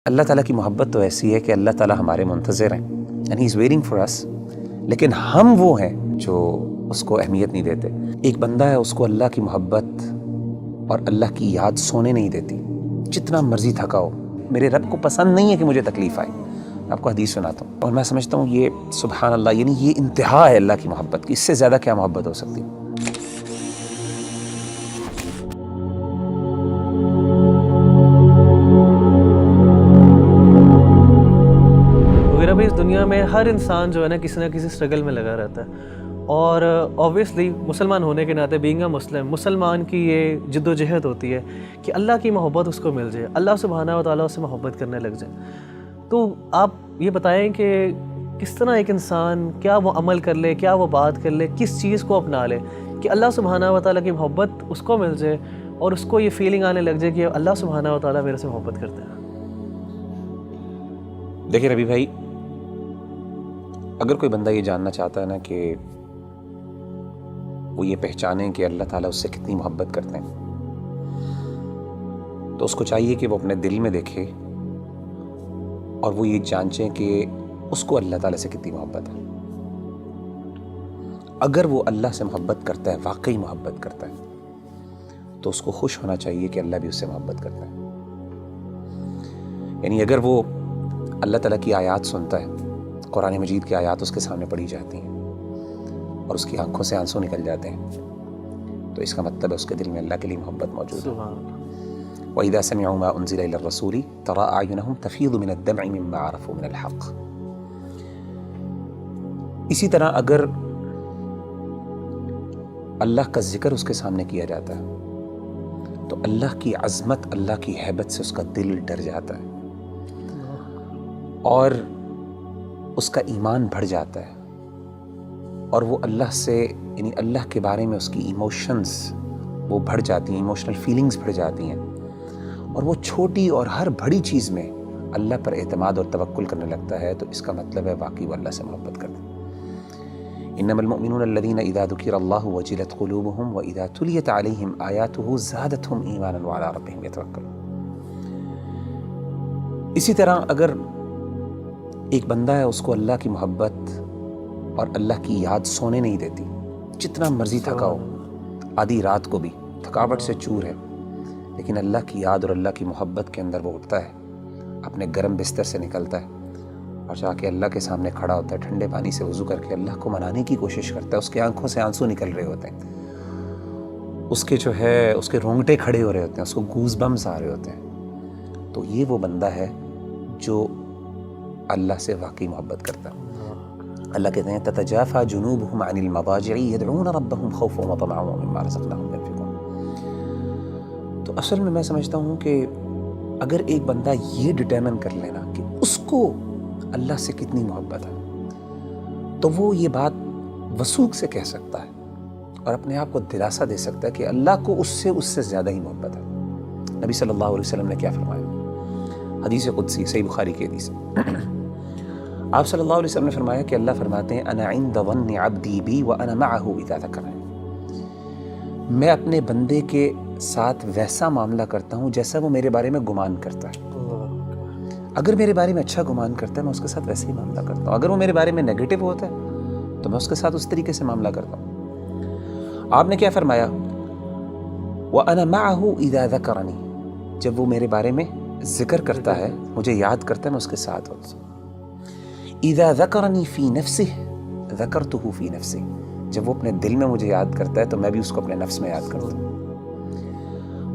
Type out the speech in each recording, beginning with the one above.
اللہ تعالیٰ کی محبت تو ایسی ہے کہ اللہ تعالیٰ ہمارے منتظر ہیں and he is waiting for us, لیکن ہم وہ ہیں جو اس کو اہمیت نہیں دیتے۔ ایک بندہ ہے، اس کو اللہ کی محبت اور اللہ کی یاد سونے نہیں دیتی، جتنا مرضی تھکا ہو۔ میرے رب کو پسند نہیں ہے کہ مجھے تکلیف آئے۔ میں آپ کو حدیث سناتا ہوں اور میں سمجھتا ہوں یہ سبحان اللہ، یعنی یہ انتہا ہے اللہ کی محبت کی، اس سے زیادہ کیا محبت ہو سکتی ہے۔ اس دنیا میں ہر انسان جو ہے نا کسی نہ کسی اسٹرگل میں لگا رہتا ہے، اور اوبویسلی مسلمان ہونے کے ناطے بینگ اے مسلمان کی یہ جد و جہد ہوتی ہے کہ اللہ کی محبت اس کو مل جائے، اللہ سبحانہ و تعالیٰ اس سے محبت کرنے لگ جائے۔ تو آپ یہ بتائیں کہ کس طرح ایک انسان کیا وہ عمل کر لے، کیا وہ بات کر لے، کس چیز کو اپنا لے کہ اللہ سبحانہ و تعالیٰ کی محبت اس کو مل جائے اور اس کو یہ فیلنگ آنے لگ جائے کہ اللہ سبحانہ و تعالیٰ میرے سے محبت کرتے ہیں۔ دیکھیں ربی بھائی، اگر کوئی بندہ یہ جاننا چاہتا ہے نا کہ وہ یہ پہچانے کہ اللہ تعالیٰ اس سے کتنی محبت کرتے ہیں، تو اس کو چاہیے کہ وہ اپنے دل میں دیکھے اور وہ یہ جانچیں کہ اس کو اللہ تعالیٰ سے کتنی محبت ہے۔ اگر وہ اللہ سے محبت کرتا ہے، واقعی محبت کرتا ہے، تو اس کو خوش ہونا چاہیے کہ اللہ بھی اس سے محبت کرتا ہے۔ یعنی اگر وہ اللہ تعالیٰ کی آیات سنتا ہے، قرآن مجید کی آیات اس کے سامنے پڑھی جاتی ہیں اور اس کی آنکھوں سے آنسو نکل جاتے ہیں، تو اس کا مطلب ہے اس کے دل میں اللہ کے لیے محبت موجود ہے۔ وَإِذَا سَمِعُوا مَا أُنزِلَ إِلَى الرَّسُولِ تَرَىٰ أَعْيُنَهُمْ تَفِيضُ مِنَ الدَّمْعِ مِمَّا عَرَفُوا مِنَ الْحَقِّ۔ اسی طرح اگر اللہ کا ذکر اس کے سامنے کیا جاتا ہے تو اللہ کی عظمت، اللہ کی ہیبت سے اس کا دل ڈر جاتا ہے اور اس کا ایمان بڑھ جاتا ہے، اور وہ اللہ سے، یعنی اللہ کے بارے میں اس کی ایموشنز وہ بڑھ جاتی ہیں، ایموشنل فیلنگز بڑھ جاتی ہیں، اور وہ چھوٹی اور ہر بڑی چیز میں اللہ پر اعتماد اور توکل کرنے لگتا ہے، تو اس کا مطلب ہے واقعی وہ اللہ سے محبت کرتا ہے۔ انما المؤمنون الذين اذا ذكر الله وجلت قلوبهم واذا تليت عليهم آياته زادتهم ایمانا وعلى ربهم يتوکلون۔ اسی طرح اگر ایک بندہ ہے، اس کو اللہ کی محبت اور اللہ کی یاد سونے نہیں دیتی، جتنا مرضی تھکا ہو، آدھی رات کو بھی تھکاوٹ سے چور ہے، لیکن اللہ کی یاد اور اللہ کی محبت کے اندر وہ اٹھتا ہے، اپنے گرم بستر سے نکلتا ہے اور جا کے اللہ کے سامنے کھڑا ہوتا ہے، ٹھنڈے پانی سے وضو کر کے اللہ کو منانے کی کوشش کرتا ہے۔ اس کے آنکھوں سے آنسو نکل رہے ہوتے ہیں، اس کے جو ہے اس کے رونگٹے کھڑے ہو رہے ہوتے ہیں، اس کو گوز بمز آ رہے ہوتے ہیں، تو یہ وہ بندہ ہے جو اللہ سے واقعی محبت کرتا ہے۔ اللہ کہتے ہیں تتجافى جنوبهم عن المضاجع يدعون ربهم خوفا وطمعا ومما رزقناهم ينفقون۔ تو اصل میں سمجھتا ہوں کہ اگر ایک بندہ یہ ڈٹرمن کر لینا کہ اس کو اللہ سے کتنی محبت ہے، تو وہ یہ بات وثوق سے کہہ سکتا ہے اور اپنے آپ کو دلاسا دے سکتا ہے کہ اللہ کو اس سے زیادہ ہی محبت ہے۔ نبی صلی اللہ علیہ وسلم نے کیا فرمایا؟ حدیث قدسی، صحیح بخاری کی حدیث ہے۔ آپ صلی اللہ علیہ وسلم نے فرمایا کہ اللہ فرماتے ہیں انا عند ظن عبدی بی وانا معه اذا ذکرنی، میں اپنے بندے کے ساتھ ویسا معاملہ کرتا ہوں جیسا وہ میرے بارے میں گمان کرتا ہے۔ اگر میرے بارے میں اچھا گمان کرتا ہے میں اس کے ساتھ ویسے ہی معاملہ کرتا ہوں، اگر وہ میرے بارے میں نیگیٹو ہوتا ہے تو میں اس کے ساتھ اس طریقے سے معاملہ کرتا ہوں۔ آپ نے کیا فرمایا؟ وانا معه اذا ذکرنی، جب وہ میرے بارے میں ذکر کرتا ہے، مجھے یاد کرتا ہے، میں اس کے ساتھ ہوتا ہوں۔ اذا ذکرنی فی نفسہ ذکرتہ فی نفسی، جب وہ اپنے دل میں مجھے یاد کرتا ہے تو میں بھی اس کو اپنے نفس میں یاد کرتا ہوں۔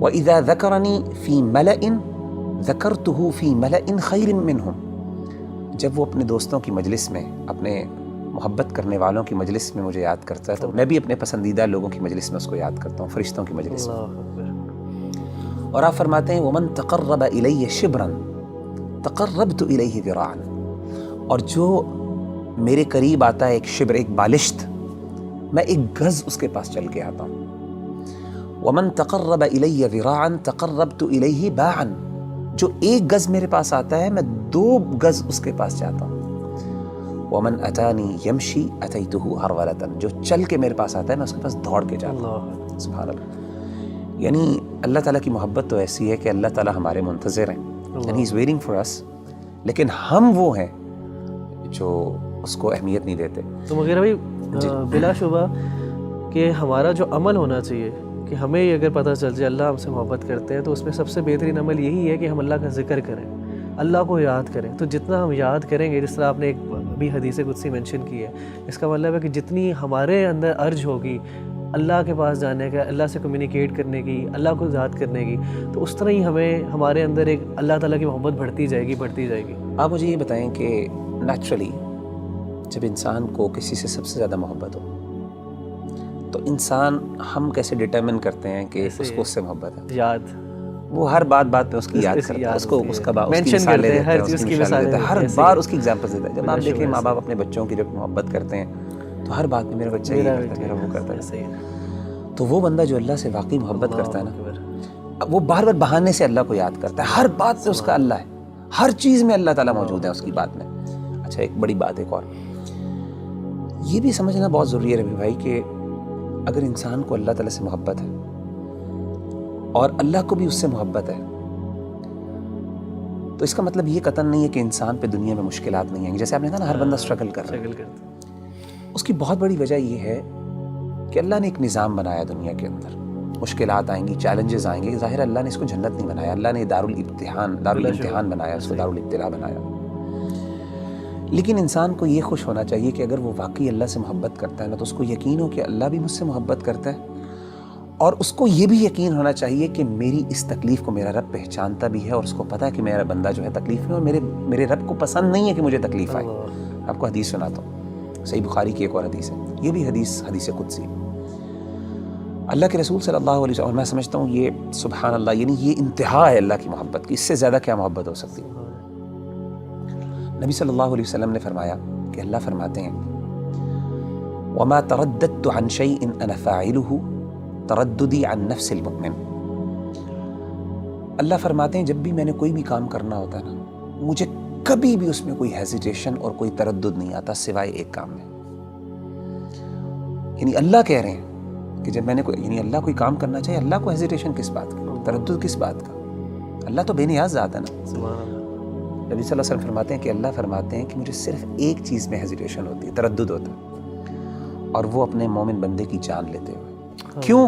وَإِذَا ذَكَرَنِي فِي مَلَئٍ ذَكَرْتُهُ فِي مَلَئٍ خَيْرٍ مِّنْهُمْ، جب وہ اپنے دوستوں کی مجلس میں، اپنے محبت کرنے والوں کی مجلس میں مجھے یاد کرتا ہے تو میں بھی اپنے پسندیدہ لوگوں کی مجلس میں اس کو یاد کرتا ہوں، فرشتوں کی مجلس میں۔ اور آپ فرماتے ہیں وَمَن تَقَرَّبَ إِلَيَّ شِبْرًا تَقَرَّبْتُ إِلَيْهِ ذِرَاعًا، اور جو میرے قریب آتا ہے ایک شبر، ایک بالشت، میں ایک گز اس کے پاس چل کے آتا ہوں۔ وَمَن تَقَرَّبَ إِلَيَّ ذِرَاعًا تَقَرَّبْتُ إِلَيْهِ بَاعًا، جو ایک گز میرے پاس آتا ہے میں 2 گز اس کے پاس جاتا ہوں۔ وَمَن أَتَانِي يَمْشِي أَتَيْتُهُ هَرْوَلَةً، جو چل کے میرے پاس آتا ہے میں اس کے پاس دوڑ کے جاتا ہوں۔ سبحان اللہ۔ یعنی اللہ تعالیٰ کی محبت تو ایسی ہے کہ اللہ تعالیٰ ہمارے منتظر ہیں، and he's waiting for us. لیکن ہم وہ ہیں جو اس کو اہمیت نہیں دیتے. تو مغیرہ بھائی بلا شبہ کہ ہمارا جو عمل ہونا چاہیے کہ ہمیں یہ اگر پتہ چل جائے اللہ ہم سے محبت کرتے ہیں تو اس میں سب سے بہترین عمل یہی ہے کہ ہم اللہ کا ذکر کریں, اللہ کو یاد کریں. تو جتنا ہم یاد کریں گے, جس طرح آپ نے ایک بھی حدیث قدسی مینشن کی ہے, اس کا مطلب ہے کہ جتنی ہمارے اندر ارج ہوگی اللہ کے پاس جانے کا, اللہ سے کمیونیکیٹ کرنے کی, اللہ کو یاد کرنے کی, تو اس طرح ہی ہمارے اندر ایک اللہ تعالیٰ کی محبت بڑھتی جائے گی. آپ مجھے یہ بتائیں کہ نیچرلی جب انسان کو کسی سے سب سے زیادہ محبت ہو تو انسان ہم کیسے ڈٹرمن کرتے ہیں کہ اس کو اس سے محبت ہے؟ یاد, وہ ہر بات پہ اس کی یاد کرتا ہے, اس کو اس کا مینشن کرتے ہیں, ہر چیز کی مثالیں دیتے ہیں, ہر بار اس کی ایگزامپل دیتا ہے. جب آپ دیکھیں ماں باپ اپنے بچوں کی جب محبت کرتے ہیں تو ہر بات میں میرا بچہ یہ کرتا ہے, میرا وہ کرتا ہے. تو وہ بندہ جو اللہ سے واقعی محبت کرتا ہے نا, وہ بار بار بہانے سے اللہ کو یاد کرتا ہے. ہر بات پہ اس کا اللہ ہے, ہر چیز میں اللہ تعالیٰ موجود ہے اس کی بات میں. اچھا ایک بڑی بات ایک اور یہ بھی سمجھنا بہت ضروری ہے ربی بھائی کہ اگر انسان کو اللہ تعالیٰ سے محبت ہے اور اللہ کو بھی اس سے محبت ہے تو اس کا مطلب یہ قطعاً نہیں ہے کہ انسان پہ دنیا میں مشکلات نہیں ہیں. جیسے آپ نے کہا نا ہر بندہ اسٹرگل کر رہا ہے, اس کی بہت بڑی وجہ یہ ہے کہ اللہ نے ایک نظام بنایا دنیا کے اندر. مشکلات آئیں گی, چیلنجز آئیں گے, ظاہر اللہ نے اس کو جنت نہیں بنایا, اللہ نے دارالامتحان بنایا, اس کو دارالابتلاء بنایا. لیکن انسان کو یہ خوش ہونا چاہیے کہ اگر وہ واقعی اللہ سے محبت کرتا ہے نا تو اس کو یقین ہو کہ اللہ بھی مجھ سے محبت کرتا ہے, اور اس کو یہ بھی یقین ہونا چاہیے کہ میری اس تکلیف کو میرا رب پہچانتا بھی ہے, اور اس کو پتہ ہے کہ میرا بندہ جو ہے تکلیف میں, اور میرے رب کو پسند نہیں ہے کہ مجھے تکلیف آئے. آپ کو حدیث سناتا ہوں, صحیح بخاری کی ایک اور حدیث ہے, یہ بھی حدیث قدسی. اللہ کے رسول صلی اللہ علیہ وسلم, اور میں سمجھتا ہوں یہ سبحان اللہ, یعنی یہ انتہا ہے اللہ کی محبت کی, اس سے زیادہ کیا محبت ہو سکتی ہے. نبی صلی اللہ علیہ وسلم نے فرمایا کہ اللہ فرماتے ہیں وَمَا تَرَدَّدْتُ عَنْ شَيْءٍ أَنَا فَاعِلُهُ تَرَدُّدِي عَنْ نَفْسِ الْمُؤْمِنِ. اللہ فرماتے ہیں جب بھی میں نے کوئی بھی کام کرنا ہوتا ہے نا, مجھے کبھی بھی اس میں کوئی ہیزیٹیشن اور کوئی تردد نہیں آتا سوائے ایک کام میں. یعنی اللہ کہہ رہے ہیں کہ جب میں نے یعنی اللہ کوئی کام کرنا چاہیے, اللہ کو ہیزیٹیشن کس بات کا, تردد کس بات کا؟ اللہ تو بے نیاز ذات ہے نا. نبی صلی اللہ علیہ وسلم فرماتے ہیں کہ اللہ فرماتے ہیں کہ مجھے صرف ایک چیز میں ہیزیٹیشن ہوتی ہے, تردد ہوتا ہے, اور وہ اپنے مومن بندے کی جان لیتے ہوئے. کیوں؟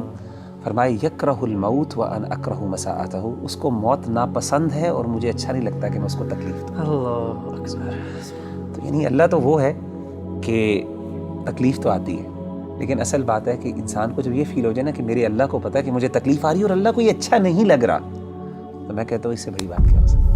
فرمائے یکرہ الموت وانا اکرہ مساءتہ, اس کو موت ناپسند ہے اور مجھے اچھا نہیں لگتا کہ میں اس کو تکلیف دوں. اللہ اکبر. تو یعنی اللہ تو وہ ہے کہ تکلیف تو آتی ہے, لیکن اصل بات ہے کہ انسان کو جب یہ فیل ہو جائے نا کہ میرے اللہ کو پتہ ہے کہ مجھے تکلیف آ رہی ہے اور اللہ کو یہ اچھا نہیں لگ رہا, تو میں کہتا ہوں اس سے بڑی بات کیا ہو سکتی ہے.